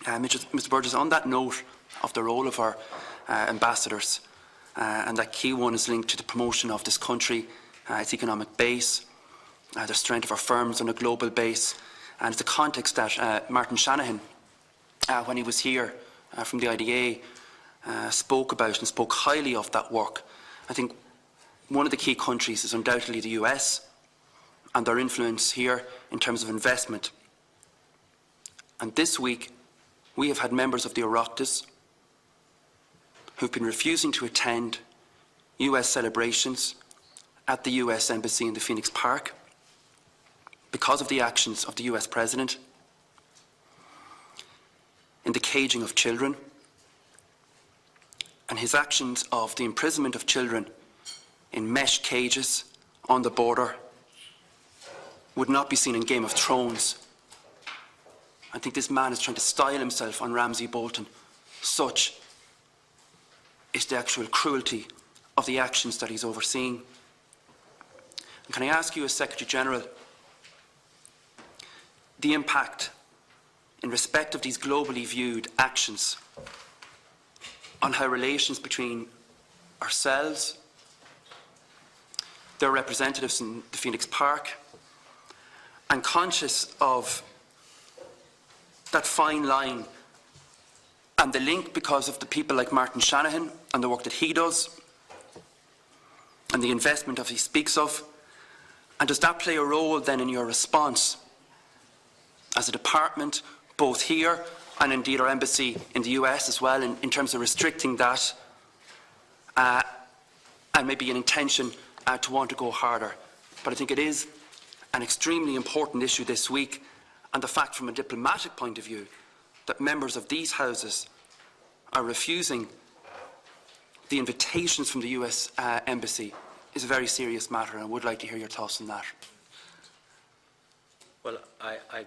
Mr. Burgess, on that note of the role of our ambassadors, and that key one is linked to the promotion of this country, its economic base, the strength of our firms on a global base, and it's the context that Martin Shanahan, when he was here from the IDA, spoke about and spoke highly of that work. I think one of the key countries is undoubtedly the US and their influence here in terms of investment. And this week, we have had members of the Oireachtas who've been refusing to attend US celebrations at the US Embassy in the Phoenix Park because of the actions of the US President in the caging of children and his actions of the imprisonment of children in mesh cages on the border would not be seen in Game of Thrones. I think this man is trying to style himself on Ramsay Bolton. Such is the actual cruelty of the actions that he's overseeing. And can I ask you, as Secretary-General, the impact in respect of these globally viewed actions on how relations between ourselves, their representatives in the Phoenix Park, and conscious of that fine line and the link because of the people like Martin Shanahan and the work that he does and the investment that he speaks of, and does that play a role then in your response as a department, both here and indeed our embassy in the US as well, in terms of restricting that and maybe an intention to want to go harder? But I think it is an extremely important issue this week, and the fact from a diplomatic point of view that members of these houses are refusing the invitations from the US Embassy is a very serious matter, and I would like to hear your thoughts on that. Well, I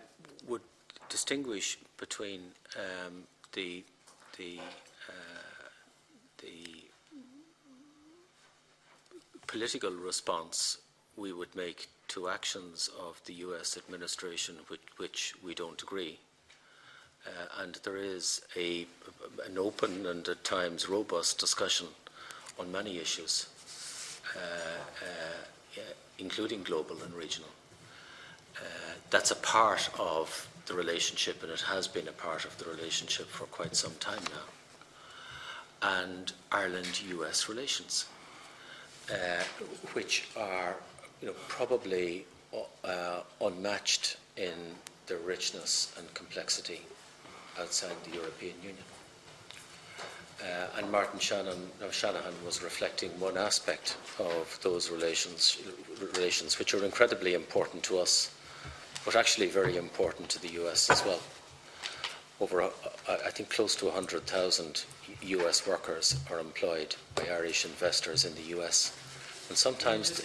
would distinguish between the political response we would make to actions of the US administration which we don't agree. And there is an open and at times robust discussion on many issues, including global and regional. That's a part of the relationship, and it has been a part of the relationship for quite some time now. And Ireland-US relations, which are probably unmatched in their richness and complexity outside the European Union. And Martin Shanahan was reflecting one aspect of those relations which are incredibly important to us, but actually very important to the US as well. I think close to 100,000 US workers are employed by Irish investors in the US. And sometimes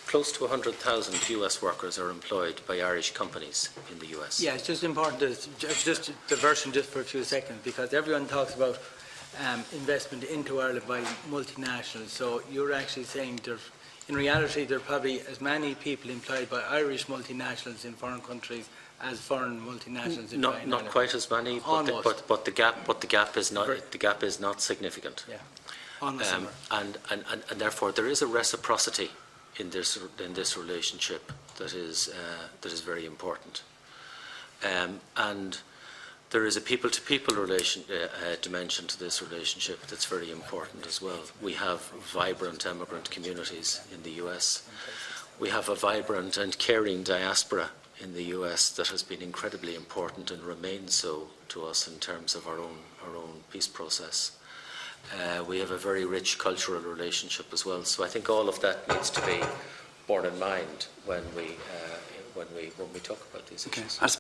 close to 100,000 US workers are employed by Irish companies in the US. Yeah, it's just important to just diversion just for a few seconds, because everyone talks about investment into Ireland by multinationals. So you're actually saying in reality there are probably as many people employed by Irish multinationals in foreign countries as foreign multinationals in Ireland. Not quite as many, but the gap is not significant. Yeah. And therefore there is a reciprocity in this relationship that is very important, and there is a people-to-people dimension to this relationship that's very important as well. We have vibrant emigrant communities in the US. We have a vibrant and caring diaspora in the US that has been incredibly important and remains so to us in terms of our own peace process. We have a very rich cultural relationship as well. So I think all of that needs to be borne in mind when we talk about these issues.